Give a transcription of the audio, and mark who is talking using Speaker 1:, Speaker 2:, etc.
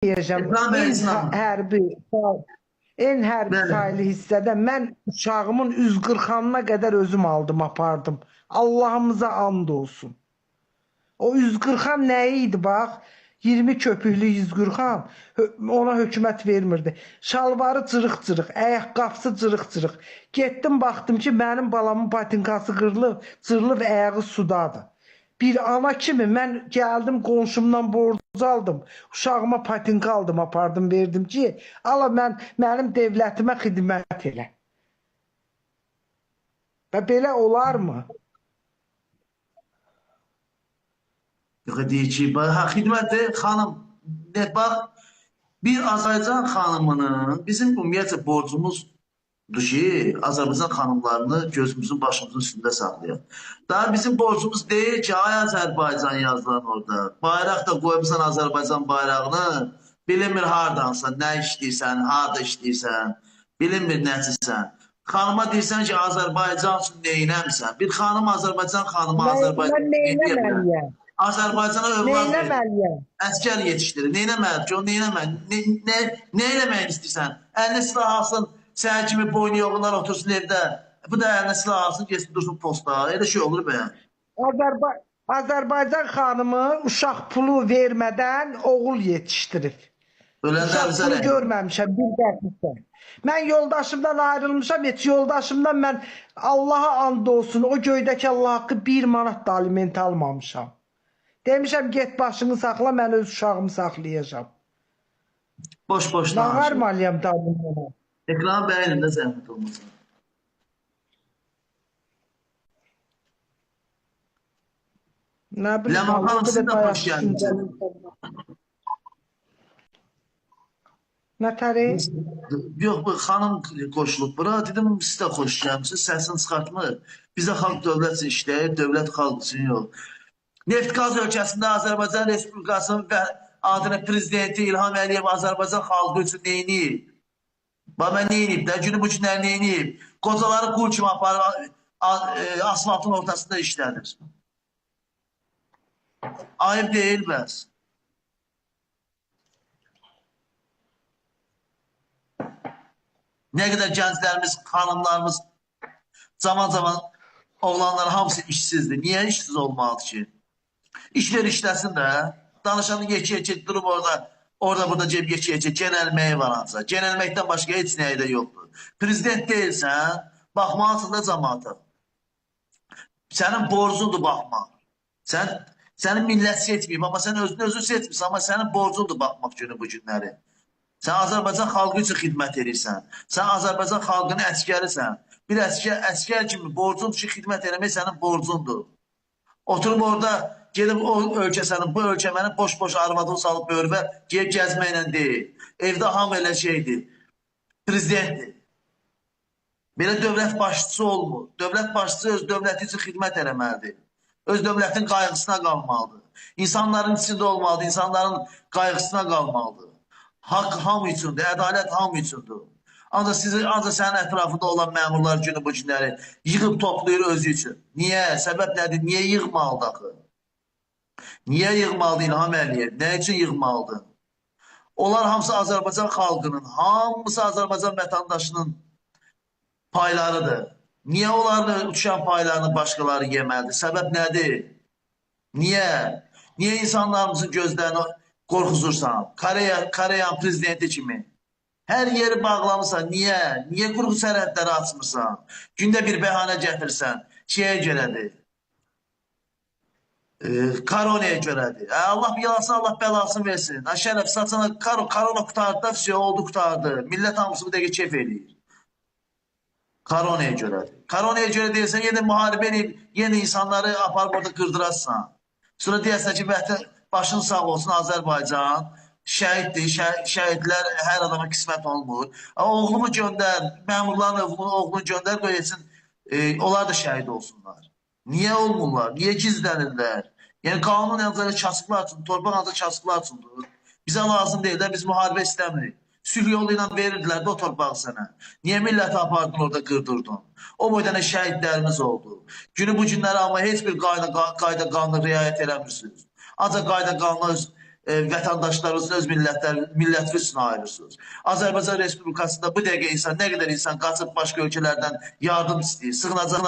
Speaker 1: deyəcəm,
Speaker 2: İbrahim bəy, İslam.
Speaker 1: en hərbi
Speaker 2: Bəli.
Speaker 1: sayılı hissədə mən uşağımın 140-ana qədər özüm aldım, apardım. Allah'ımıza and olsun. O 140 nə idi bax? 20 köpüklü 140 ona hökumət vermirdi. Şalvarı cırıq-cırıq, ayaqqabısı cırıq-cırıq. Getdim baxdım ki, mənim balamın patinkası qırılıb, cırılıb ayağı sudadır. Bir ana kimi mən gəldim qonşumdan borc aldım. Uşağıma patinka aldım, apardım, verdim ki, ala mənim devlətimə xidmət elə. Və belə olarmı?
Speaker 2: Deyir ki, xidməti xanım, bax, bir Azərbaycan xanımının bizim ümumiyyətlə borcumuzdur ki, Azərbaycan xanımlarını gözümüzün başımızın üstündə saxlayaq. Daha bizim borcumuz deyil ki, ay Azərbaycan yazılan orada. Bayraq da qoymuşsan Azərbaycan bayrağını, bilinmir hardansan, nə işləyirsən, harada işləyirsən, bilinmir nəçisən. Xanıma deyirsən ki, Azərbaycan üçün neynəmsən? Bir xanım Azərbaycan xanımı Azərbaycan
Speaker 1: neynəməliyəm?
Speaker 2: Azərbaycana övlad verir, əskər yetişdirir. Neynəməli ki, o neynəməli? Nə eləməyin istəyirsən? Əlinə silah alsın, səhər kimi boynu yoğunlar otursun evdə. Bu da əlinə silah alsın, geçsin dursun posta. Elə şey olur bəyən.
Speaker 1: Azərbaycan xanımı uşaq pulu vermədən oğul yetişdirib. Uşaq pulu görməmişəm, bir dəqiqə. Mən yoldaşımdan ayrılmışam, heç yoldaşımdan mən Allaha and olsun, o göydəki Allah haqqı 1 manat da aliment almamışam. Demişəm, get başını saxla, mən öz uşağımı saxlayacağam.
Speaker 2: Boş-boş
Speaker 1: danışır. Bağırmalıyam da bunu.
Speaker 2: Ekranı bəyənin də zəhmət olmasın.
Speaker 1: Nə bileyim,
Speaker 2: Ləman xanım, siz də xoş gəldiniz.
Speaker 1: Nətəri?
Speaker 2: Yox, bu xanım qoşulub bura. Dedim, siz də xoş gəlmişsiniz, səsini çıxartmır. Bizə xalq dövlət üçün işləyir, dövlət xalq üçün yox. Neft-qaz ölkəsində Azərbaycan Respublikasının və adına prezidenti İlham Əliyev Azərbaycan xalqı üçün neyniyib? Bax, mən neyniyib də, günü bu günlər neyniyib? Qocaları qul kimi aparır, asfaltın ortasında işlənir. Ayıb deyil bəs. Nə qədər gənclərimiz, xanımlarımız, zaman-zaman oğlanlar hamısı işsizdir. Niyə işsiz olmalıdır ki? İşler işləsin də, danışanın yeki durub orada burada ceb yeki genəlməyi var ancaq. Genəlməkdən başqa heç nəyi də yoxdur. Prezident deyilsən, baxmalısın da cəmaata. Sənin borcundur baxmaq. Sənin millət seçməyib, amma sən özün seçmirsən, amma sənin borcundur baxmaq günü bu günləri. Sən Azərbaycan xalqı üçün xidmət edirsən. Sən Azərbaycan xalqının əskərisən. Bir əskər kimi borcundur ki, xidmət eləmək sənin borcundur. Oturub orada gelib o ölkə sənin, bu ölkə mənim boş-boş arvadını salıb bölvə, gelib gəzməklə deyil. Evdə hamı elə şeydir, prezidentdir. Belə dövlət başçısı olmur. Dövlət başçısı öz dövləti üçün xidmət eləməlidir. Öz dövlətin qayğısına qalmalıdır. İnsanların içində olmalıdır, insanların qayğısına qalmalıdır. Haqq hamı üçündür, ədalət hamı üçündür. Ancaq sənin ətrafında olan məmurlar günü bu günləri yığıb toplayır özü üçün. Niyə? Səbəb nədir? Niyə yığmalıdır axı? Niyə yığmalıdır İlham Əliyev? Nə üçün yığmalıdır? Onlar hamısı Azərbaycan xalqının, hamısı Azərbaycan vətəndaşının paylarıdır. Niyə onların uçan paylarını başqaları yeməlidir? Səbəb nədir? Niyə? Niyə insanlarımızın gözlərini qorxuzursan? Koreyan prezidenti kimi. Hər yeri bağlamırsan. Niyə? Niyə qurğu sərhədləri açmırsan? Gündə bir bəhanə gətirsən. Şeyə görədir. Koronaya görədir. Allah yalasın, Allah bəlasını versin. Şərəf saçına korona qutardı da, şey oldu qutardı. Millət hamısı bu dəqiqə keyf eləyir. Koronaya görədir. Koronaya görə deyirsən, yenə müharibə eləyib, yenə insanları aparıb orada qırdırarsan. Sonra deyərsən ki, başın sağ olsun Azərbaycan. Şəhiddir, şəhidlər hər adama qismət olmur. Oğlumu göndər, məmurların oğlunu göndər, qoyasın, onlar da şəhid olsunlar. Niyə olmurlar? Niyə gizlənirlər? Yəni, qanun ancaq kasıqlar üçün, torpaq ancaq kasıqlar üçündür. Bizə lazım deyil də, biz müharibə istəmirik. Sülh yolu ilə verirdilər də o torpağı sənə. Niyə milləti apardın orada qırdırdın? O boyda nə şəhidlərimiz oldu. Günü bu günləri amma heç bir qayda qanuna riayət eləmirsiniz. Ancaq qayda qanuna vətəndaşlarınızın öz millətiniz üçün ayırırsınız. Azərbaycan Respublikasında bu dəqiqə insan, nə qədər insan qaçıb başqa ölkələrdən yardım istəyir, sığınacaq